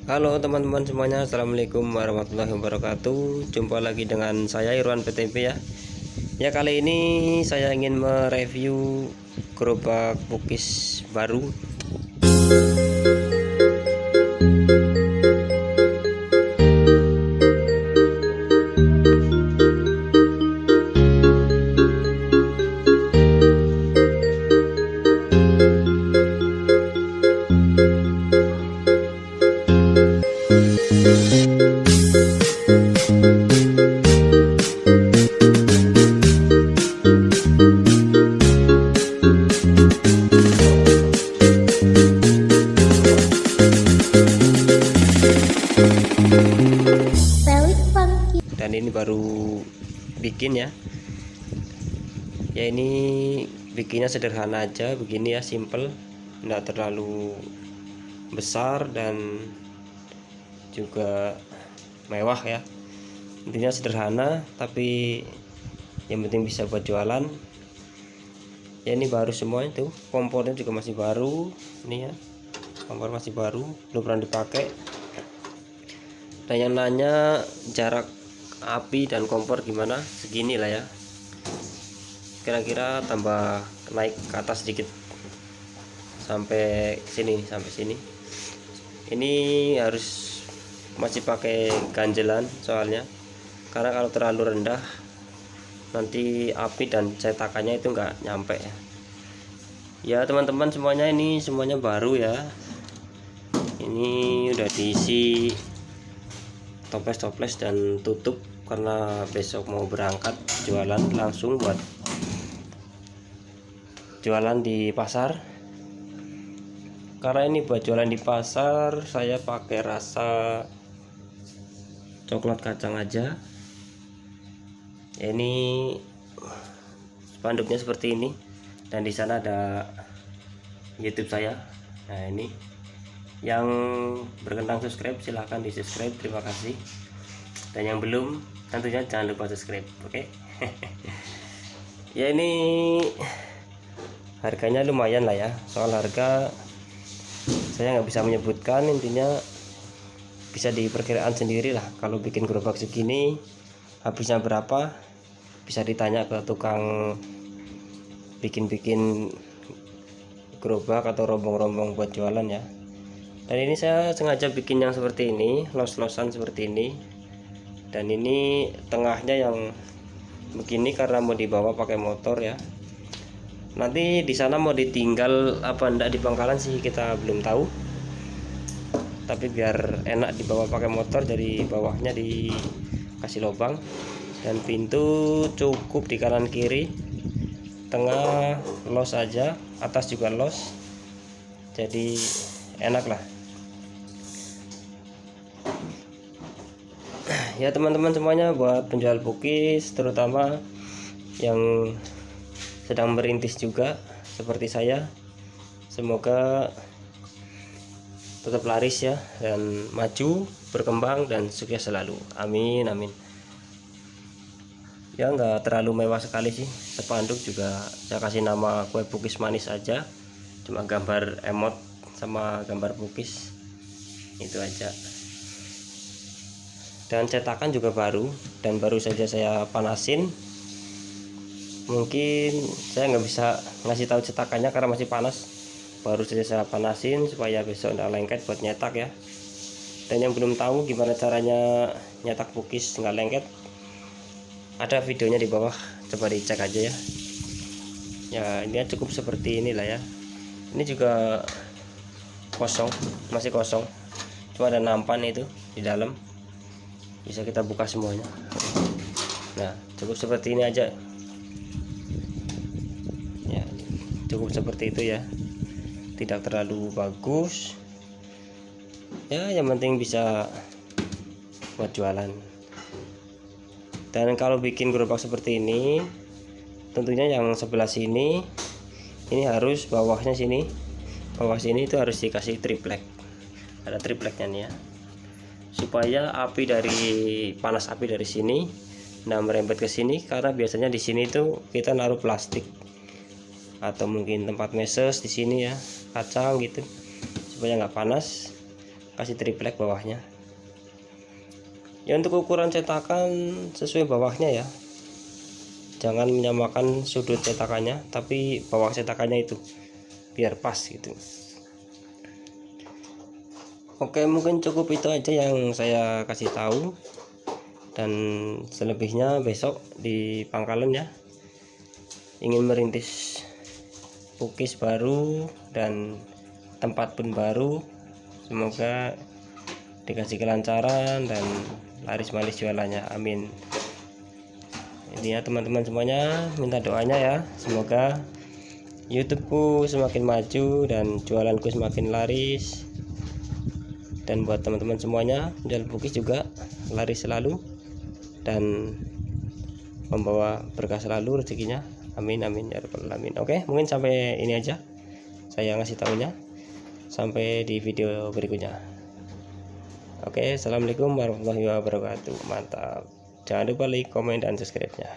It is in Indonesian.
Halo teman-teman semuanya, assalamualaikum warahmatullahi wabarakatuh. Jumpa lagi dengan saya Irwan PTP ya. Ya, kali ini saya ingin mereview gerobak pukis baru. Dan ini baru bikin ya. Ya, ini bikinnya sederhana aja begini ya, simple, enggak terlalu besar dan juga mewah ya. Intinya sederhana tapi yang penting bisa buat jualan ya. Ini baru semua, itu kompornya juga masih baru. Ini ya, kompor masih baru, belum pernah dipakai. Dan yang nanya jarak api dan kompor gimana, segini lah ya, kira-kira tambah naik ke atas sedikit sampai sini, sampai sini. Ini harus masih pakai ganjelan soalnya, karena kalau terlalu rendah nanti api dan cetakannya itu nggak nyampe ya. Ya teman-teman semuanya, ini semuanya baru ya. Ini udah diisi toples-toples dan tutup karena besok mau berangkat jualan, langsung buat jualan di pasar. Karena ini buat jualan di pasar, saya pakai rasa coklat kacang aja ya. Ini spanduknya seperti ini, dan di sana ada YouTube saya. Nah, ini yang berkenan subscribe silahkan di subscribe, terima kasih. Dan yang belum tentunya jangan lupa subscribe, oke? Ya, ini harganya lumayan lah ya. Soal harga saya nggak bisa menyebutkan, intinya bisa diperkirakan sendiri lah. Kalau bikin gerobak segini habisnya berapa, bisa ditanya ke tukang bikin gerobak atau rombong-rombong buat jualan ya. Dan ini saya sengaja bikin yang seperti ini, los-losan seperti ini. Dan ini tengahnya yang begini karena mau dibawa pakai motor ya. Nanti di sana mau ditinggal apa enggak di pangkalan sih kita belum tahu. Tapi biar enak dibawa pakai motor, jadi bawahnya dikasih lubang, dan pintu cukup di kanan kiri, tengah los aja, atas juga los, jadi enak lah ya teman-teman semuanya. Buat penjual pukis terutama yang sedang merintis juga seperti saya, semoga tetap laris ya, dan maju, berkembang, dan sukses selalu, amin amin. Ya, nggak terlalu mewah sekali sih, spanduk juga saya kasih nama kue pukis manis aja, cuma gambar emot sama gambar pukis, itu aja. Dan cetakan juga baru, dan baru saja saya panasin. Mungkin saya nggak bisa ngasih tahu cetakannya karena masih panas, baru saja saya panasin supaya besok nggak lengket buat nyetak ya. Dan yang belum tahu gimana caranya nyetak pukis nggak lengket, ada videonya di bawah, coba dicek aja ya. Ya, ini cukup seperti inilah ya. Ini juga kosong, masih kosong, cuma ada nampan itu di dalam, bisa kita buka semuanya. Nah, cukup seperti ini aja ya, cukup seperti itu ya, tidak terlalu bagus ya, yang penting bisa buat jualan. Dan kalau bikin gerobak seperti ini, tentunya yang sebelah sini ini harus bawahnya sini, bawah sini itu harus dikasih triplek, ada tripleknya nih ya, supaya api dari panas api dari sini nah merembet ke sini. Karena biasanya di sini tuh kita naruh plastik atau mungkin tempat meses di sini ya, kacang gitu, supaya nggak panas. kasih triplek bawahnya ya. Untuk ukuran cetakan sesuai bawahnya ya, jangan menyamakan sudut cetakannya, tapi bawah cetakannya itu biar pas gitu. Oke, mungkin cukup itu aja yang saya kasih tahu, dan selebihnya besok di pangkalan ya. Ingin merintis pukis baru dan tempat pun baru, semoga dikasih kelancaran dan laris manis jualannya, amin. Ini ya teman-teman semuanya, minta doanya ya, semoga YouTubeku semakin maju dan jualanku semakin laris, dan buat teman-teman semuanya jual pukis juga laris selalu dan membawa berkah selalu rezekinya, amin amin ya rabbal alamin. Oke, mungkin sampai ini aja saya ngasih tahunya, sampai di video berikutnya. Oke, assalamualaikum warahmatullahi wabarakatuh. Mantap, jangan lupa like, komen, dan subscribe nya.